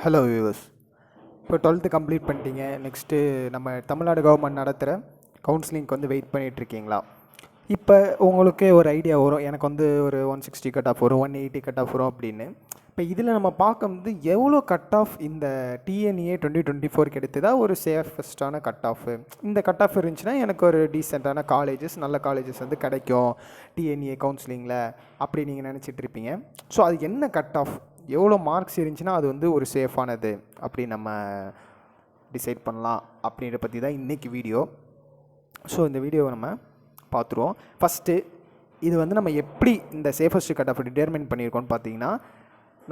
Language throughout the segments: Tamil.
Hello viewers. இப்போ 12th கம்ப்ளீட் பண்ணிட்டீங்க. நெக்ஸ்ட்டு நம்ம தமிழ்நாடு கவர்மெண்ட் நடத்துகிற கவுன்சிலிங்க்கு வந்து வெயிட் பண்ணிகிட்ருக்கீங்களா? இப்போ உங்களுக்கே ஒரு ஐடியா வரும், எனக்கு வந்து ஒரு 160 கட் ஆஃப் வரும், 180 கட் ஆஃப் வரும் அப்படின்னு. இப்போ இதில் நம்ம பார்க்கும்போது எவ்வளோ கட் ஆஃப் இந்த டிஎன்ஏ 2024 எடுத்ததா ஒரு சேஃபஸ்டான கட் ஆஃப். இந்த கட் ஆஃப் இருந்துச்சுன்னா எனக்கு ஒரு டீசெண்டான காலேஜஸ், நல்ல காலேஜஸ் வந்து கிடைக்கும் டிஎன்ஏ கவுன்சிலிங்கில் அப்படி நீங்கள் நினச்சிட்டு இருப்பீங்க. ஸோ அது என்ன கட் ஆஃப், எவ்வளோ மார்க்ஸ் இருந்துச்சுன்னா அது வந்து ஒரு சேஃபானது அப்படி நம்ம டிசைட் பண்ணலாம் அப்படின்ற பற்றி தான் இன்றைக்கி வீடியோ. ஸோ இந்த வீடியோவை நம்ம பார்த்துருவோம். ஃபஸ்ட்டு இது வந்து நம்ம எப்படி இந்த சேஃபஸ்ட் கட் ஆஃப் டிட்டர்மைன் பண்ணியிருக்கோன்னு பார்த்தீங்கன்னா,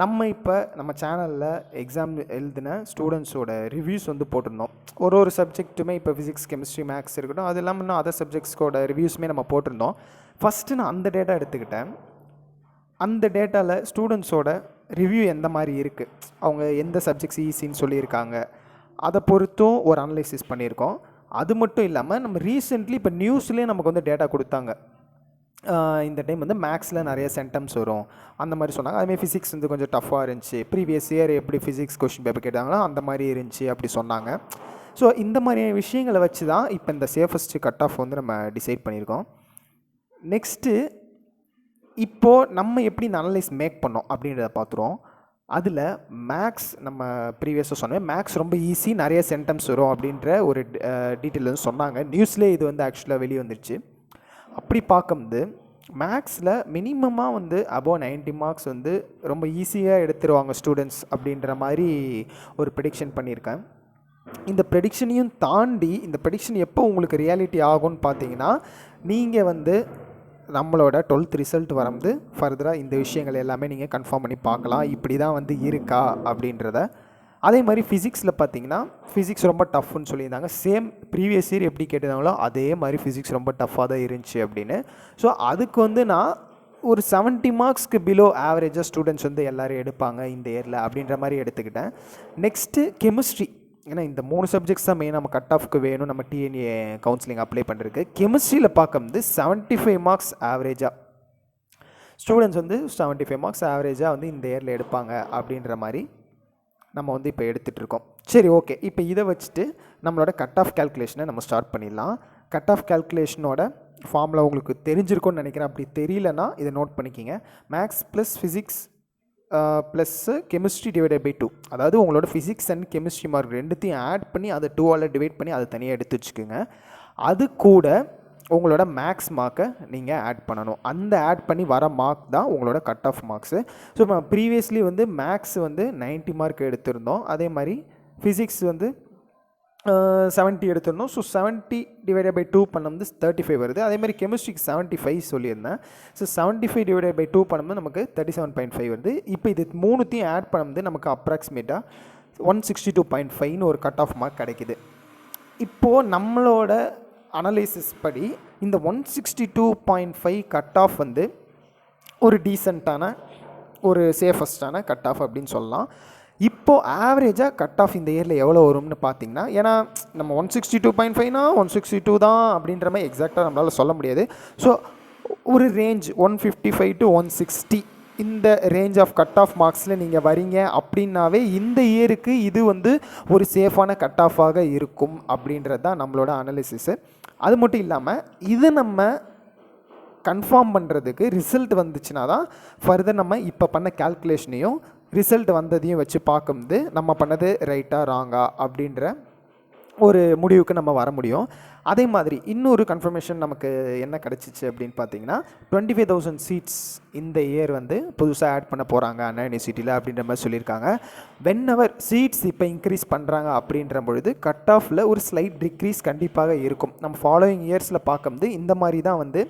நம்ம சேனலில் எக்ஸாம் எழுதின ஸ்டூடெண்ட்ஸோட ரிவ்யூஸ் வந்து போட்டிருந்தோம். ஒரு சப்ஜெக்ட்டுமே இப்போ ஃபிசிக்ஸ், கெமிஸ்ட்ரி, மேக்ஸ் இருக்கட்டும், அது இல்லாமல் இன்னும் அதர் சப்ஜெக்ட்ஸோட ரிவ்யூஸுமே நம்ம போட்டிருந்தோம். ஃபஸ்ட்டு நான் அந்த டேட்டா எடுத்துக்கிட்டேன். அந்த டேட்டாவில் ஸ்டூடெண்ட்ஸோட ரிவ்யூ எந்த மாதிரி இருக்குது, அவங்க எந்த சப்ஜெக்ட்ஸ் ஈஸின்னு சொல்லியிருக்காங்க, அதை பொறுத்தும் ஒரு அனலைசிஸ் பண்ணியிருக்கோம். அது மட்டும் இல்லாமல் நம்ம ரீசெண்ட்லி இப்போ நியூஸ்லேயே நமக்கு வந்து டேட்டா கொடுத்தாங்க. இந்த டைம் வந்து மேக்ஸில் நிறைய சென்டம்ஸ் வரும் அந்த மாதிரி சொன்னாங்க. அதுமாதிரி ஃபிசிக்ஸ் வந்து கொஞ்சம் டஃப்பாக இருந்துச்சு, ப்ரீவியஸ் இயர் எப்படி ஃபிசிக்ஸ் கொஷின் பேப்பர் கேட்டாங்களோ அந்த மாதிரி இருந்துச்சு அப்படி சொன்னாங்க. ஸோ இந்த மாதிரியான விஷயங்களை வச்சு தான் இப்போ இந்த சேஃபஸ்ட் கட் ஆஃப் வந்து நம்ம டிசைட் பண்ணியிருக்கோம். நெக்ஸ்ட்டு இப்போது நம்ம எப்படி இந்த அனலைஸ் மேக் பண்ணோம் அப்படின்றத பார்த்துருவோம். அதில் மேக்ஸ் நம்ம ப்ரீவியஸாக சொன்னேன், மேக்ஸ் ரொம்ப ஈஸி, நிறைய சென்டம்ஸ் வரும் அப்படின்ற ஒரு டீட்டெயில் வந்து சொன்னாங்க. நியூஸ்லேயே இது வந்து ஆக்சுவலாக வெளியே வந்துடுச்சு. அப்படி பார்க்கும்போது மேக்ஸில் மினிமமாக வந்து அபோவ் 90 மார்க்ஸ் வந்து ரொம்ப ஈஸியாக எடுத்துருவாங்க ஸ்டூடெண்ட்ஸ் அப்படின்ற மாதிரி ஒரு ப்ரெடிக்ஷன் பண்ணியிருக்கேன். இந்த ப்ரெடிக்ஷனையும் தாண்டி இந்த ப்ரெடிக்ஷன் எப்போ உங்களுக்கு ரியாலிட்டி ஆகும்னு பார்த்தீங்கன்னா, நீங்கள் வந்து நம்மளோட 12th ரிசல்ட் வரும்போது ஃபர்தராக இந்த விஷயங்கள் எல்லாமே நீங்கள் கன்ஃபார்ம் பண்ணி பார்க்கலாம், இப்படி தான் வந்து இருக்கா அப்படின்றத. அதே மாதிரி ஃபிசிக்ஸில் பார்த்தீங்கன்னா, ஃபிசிக்ஸ் ரொம்ப டஃப்னு சொல்லியிருந்தாங்க. சேம் ப்ரீவியஸ் இயர் எப்படி கேட்டிருந்தாங்களோ அதே மாதிரி ஃபிசிக்ஸ் ரொம்ப டஃப்பாக தான் இருந்துச்சு அப்படின்னு. ஸோ அதுக்கு வந்து நான் ஒரு 70 மார்க்ஸ்க்கு பிலோ ஆவரேஜாக ஸ்டூடெண்ட்ஸ் வந்து எல்லோரும் எடுப்பாங்க இந்த இயரில் அப்படின்ற மாதிரி எடுத்துக்கிட்டேன். நெக்ஸ்ட்டு கெமிஸ்ட்ரி, ஏன்னா இந்த 3 சப்ஜெக்ட்ஸ் தான் மெயின் நம்ம கட் ஆஃப்க்கு வேணும் நம்ம டிஎன்ஏ கவுன்சிலிங் அப்ளை பண்ணுறதுக்கு. கெமிஸ்ட்ரியில் பார்க்கும்போது 75 மார்க்ஸ் ஆவரேஜாக ஸ்டூடெண்ட்ஸ் வந்து 75 மார்க்ஸ் ஆவரேஜாக வந்து இந்த இயரில் எடுப்பாங்க அப்படின்ற மாதிரி நம்ம வந்து இப்போ எடுத்துகிட்ருக்கோம். சரி, ஓகே. இப்போ இதை வச்சுட்டு நம்மளோட கட் ஆஃப் கேல்குலேஷனை நம்ம ஸ்டார்ட் பண்ணிடலாம். கட் ஆஃப் கேல்குலேஷனோட ஃபார்முலா உங்களுக்கு தெரிஞ்சிருக்கும்னு நினைக்கிறேன். அப்படி தெரியலனா இதை நோட் பண்ணிக்கிங்க. Maths plus physics plus chemistry divided by 2. அதாவது உங்களோட ஃபிசிக்ஸ் அண்ட் கெமிஸ்ட்ரி மார்க் ரெண்டுத்தையும் ஆட் பண்ணி அதை 2ஆல் டிவைட் பண்ணி அதை தனியாக எடுத்து வச்சுக்கோங்க. அது கூட உங்களோட மேக்ஸ் மார்க்கை நீங்கள் ஆட் பண்ணணும். அந்த ஆட் பண்ணி வர மார்க் தான் உங்களோட கட் ஆஃப் மார்க்ஸு. ஸோ இப்போ ப்ரீவியஸ்லி வந்து மேக்ஸ் வந்து 90 மார்க் எடுத்திருந்தோம். அதே மாதிரி ஃபிசிக்ஸ் வந்து 70 எடுத்துருந்தோம். ஸோ 70 டிவைடட் பை 2 பண்ணும்போது 35 வருது. அதேமாதிரி கெமிஸ்ட்ரிக்கு 75 சொல்லியிருந்தேன். ஸோ 75 டிவைடட் பை 2 பண்ணும்போது நமக்கு 37.5 வருது. இப்போ இது மூணுத்தையும் ஆட் பண்ணும்போது நமக்கு அப்ராக்சிமேட்டாக 162.5ன்னு ஒரு கட் ஆஃப் மார்க் கிடைக்கிது. இப்போது நம்மளோட அனலைசிஸ் படி இந்த 162.5 கட் ஆஃப் வந்து ஒரு டீசெண்டான ஒரு சேஃபஸ்டான கட் ஆஃப் அப்படின்னு சொல்லலாம். இப்போது ஆவரேஜாக கட் ஆஃப் இந்த இயரில் எவ்வளோ வரும்னு பார்த்தீங்கன்னா, ஏன்னா நம்ம 162.5னா 162 தான் அப்படின்ற மாதிரி எக்ஸாக்டாக நம்மளால் சொல்ல முடியாது. ஸோ ஒரு ரேஞ்ச் 155 to 160 இந்த ரேஞ்ச் ஆஃப் கட் ஆஃப் மார்க்ஸில் நீங்கள் வரீங்க அப்படின்னாவே இந்த இயருக்கு இது வந்து ஒரு சேஃபான கட் ஆஃபாக இருக்கும் அப்படின்றது தான் நம்மளோட அனாலிசிஸு. அது மட்டும் இல்லாமல் இது நம்ம கன்ஃபார்ம் பண்ணுறதுக்கு ரிசல்ட் வந்துச்சுன்னா தான் ஃபர்தர் நம்ம இப்போ பண்ண கேல்குலேஷனையும் ரிசல்ட் வந்ததையும் வச்சு பார்க்கும்போது நம்ம பண்ணது ரைட்டா ராங்கா அப்படின்ற ஒரு முடிவுக்கு நம்ம வர முடியும். அதே மாதிரி இன்னொரு கன்ஃபர்மேஷன் நமக்கு என்ன கிடச்சிச்சு அப்படின்னு பார்த்தீங்கன்னா, 25,000 சீட்ஸ் இந்த இயர் வந்து புதுசாக ஆட் பண்ண போகிறாங்க அண்ணா யூனிவர்சிட்டியில் அப்படின்ற மாதிரி சொல்லியிருக்காங்க. வென்எவர் சீட்ஸ் இப்போ இன்க்ரீஸ் பண்ணுறாங்க அப்படின்ற பொழுது கட் ஆஃபில் ஒரு ஸ்லைட் டிக்ரீஸ் கண்டிப்பாக இருக்கும். நம்ம ஃபாலோயிங் இயர்ஸில் பார்க்கும்போது இந்த மாதிரி தான் வந்து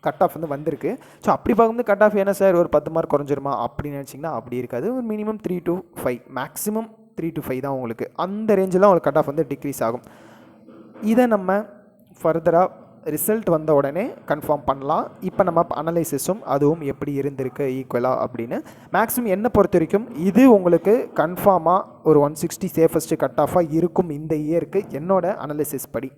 கட் ஆஃப் வந்து வந்திருக்கு. ஸோ அப்படி பார்க்கும்போது கட் ஆஃப் என்ன சார் ஒரு 10 மார்க் குறைஞ்சிருமா அப்படின்னு நினச்சிங்கன்னா அப்படி இருக்காது. ஒரு மினிமம் 3 to 5, மேக்ஸிமம் 3 to 5 தான் உங்களுக்கு அந்த ரேஞ்சில் உங்களுக்கு கட் ஆஃப் வந்து டிக்ரீஸ் ஆகும். இதை நம்ம ஃபர்தராக ரிசல்ட் வந்த உடனே கன்ஃபார்ம் பண்ணலாம். இப்போ நம்ம அனலைசிஸும் அதுவும் எப்படி இருந்திருக்கு ஈக்குவலாக அப்படின்னு. மேக்ஸிமம் என்னை பொறுத்த வரைக்கும் இது உங்களுக்கு கன்ஃபார்மாக ஒரு 160 சேஃபஸ்ட்டு கட் ஆஃபாக இருக்கும் இந்த இயருக்கு என்னோட அனலைசிஸ் படி.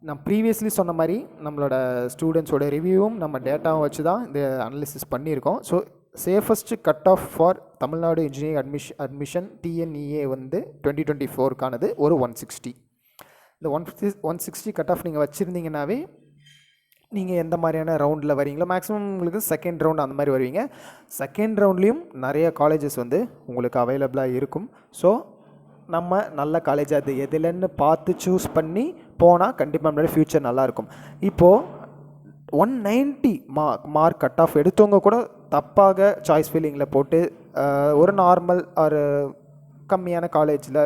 நான் ப்ரீவியஸ்லி சொன்ன மாதிரி நம்மளோட ஸ்டூடெண்ட்ஸோட ரிவ்யூவும் நம்ம டேட்டாவும் வச்சு தான் இந்த அனலிசிஸ் பண்ணியிருக்கோம். So safest cut off for Tamil Nadu engineering admission TNEA வந்து 2024க்கானது ஒரு 160. இந்த 160 கட் ஆஃப் நீங்கள் வச்சுருந்தீங்கன்னாவே நீங்கள் எந்த மாதிரியான ரவுண்டில் வரீங்களோ மேக்ஸிமம் உங்களுக்கு செகண்ட் ரவுண்ட் அந்த மாதிரி வருவீங்க. செகண்ட் ரவுண்ட்லேயும் நிறைய காலேஜஸ் வந்து உங்களுக்கு அவைலபிளாக இருக்கும். ஸோ நம்ம நல்ல காலேஜ் அது எதுலன்னு பார்த்து சூஸ் பண்ணி போனால் கண்டிப்பாக நம்மளோட ஃப்யூச்சர் நல்லாயிருக்கும். இப்போது 190 மார்க் கட் ஆஃப் எடுத்தவங்க கூட தப்பாக சாய்ஸ் ஃபீலிங்கில் போட்டு ஒரு நார்மல் ஒரு கம்மியான காலேஜில்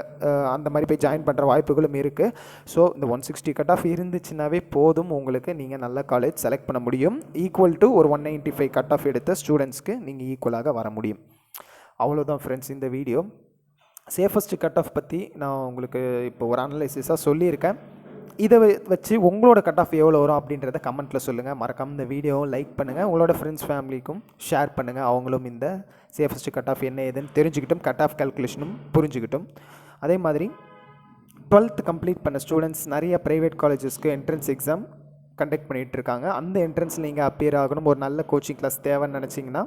அந்த மாதிரி போய் ஜாயின் பண்ணுற வாய்ப்புகளும் இருக்குது. ஸோ இந்த 160 கட் ஆஃப் இருந்துச்சுன்னாவே போதும், உங்களுக்கு நீங்கள் நல்ல காலேஜ் செலக்ட் பண்ண முடியும். ஈக்குவல் டு ஒரு 195 கட் ஆஃப் எடுத்த ஸ்டூடெண்ட்ஸ்க்கு நீங்கள் ஈக்குவலாக வர முடியும். அவ்வளோதான் ஃப்ரெண்ட்ஸ் இந்த வீடியோ. சேஃபஸ்ட் கட் ஆஃப் பற்றி நான் உங்களுக்கு இப்போ ஒரு அனலைசிஸாக சொல்லியிருக்கேன். இதை வச்சு உங்களோட கட் ஆஃப் எவ்வளோ வரும் அப்படின்றத கமெண்ட்டில் சொல்லுங்கள். மறக்காம இந்த வீடியோவை லைக் பண்ணுங்கள், உங்களோட ஃப்ரெண்ட்ஸ் ஃபேமிலிக்கும் ஷேர் பண்ணுங்கள். அவங்களும் இந்த சேஃபஸ்ட் கட் ஆஃப் என்ன ஏதுன்னு தெரிஞ்சுக்கிட்டும், கட் ஆஃப் கால்குலேஷனும் புரிஞ்சுக்கிட்டும். அதே மாதிரி 12th கம்ப்ளீட் பண்ண ஸ்டூடெண்ட்ஸ் நிறைய ப்ரைவேட் காலேஜஸ்க்கு என்ட்ரன்ஸ் எக்ஸாம் கண்டக்ட் பண்ணிகிட்ருக்காங்க. அந்த என்ட்ரன்ஸில் நீங்கள் அப்பியர் ஆகணும், ஒரு நல்ல கோச்சிங் கிளாஸ் தேவைன்னு நினச்சிங்கன்னா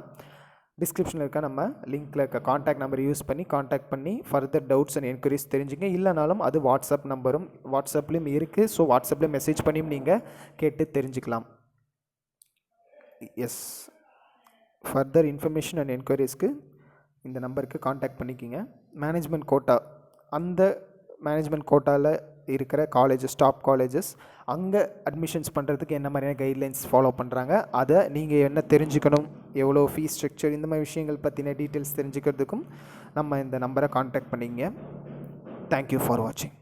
டிஸ்கிரிப்ஷனில் இருக்க நம்ம லிங்க்கில் இருக்க காண்டாக்ட் நம்பர் யூஸ் பண்ணி காண்டாக்ட் பண்ணி ஃபர்தர் டவுட்ஸ் அண்ட் என்கொயரிஸ் தெரிஞ்சுங்க. இல்லைனாலும் அது வாட்ஸ்அப் நம்பரும் வாட்ஸ்அப்லேயும் இருக்குது. ஸோ வாட்ஸ்அப்பில் மெசேஜ் பண்ணியும் நீங்கள் கேட்டு தெரிஞ்சுக்கலாம். எஸ், ஃபர்தர் இன்ஃபர்மேஷன் அண்ட் என்கொயரிஸ்க்கு இந்த நம்பருக்கு காண்டாக்ட் பண்ணிக்கிங்க. மேனேஜ்மெண்ட் கோட்டா, அந்த மேனேஜ்மெண்ட் கோட்டாவில் இருக்கிற காலேஜஸ், டாப் காலேஜஸ், அங்கே அட்மிஷன்ஸ் பண்ணுறதுக்கு என்ன மாதிரியான கைட்லைன்ஸ் ஃபாலோ பண்ணுறாங்க, அதை நீங்கள் என்ன தெரிஞ்சுக்கணும், எவ்வளோ ஃபீஸ் ஸ்ட்ரக்சர், இந்த மாதிரி விஷயங்கள் பற்றின டீட்டெயில்ஸ் தெரிஞ்சுக்கிறதுக்கும் நம்ம இந்த நம்பரை காண்டாக்ட் பண்ணிங்க. தேங்க்யூ ஃபார் வாட்சிங்.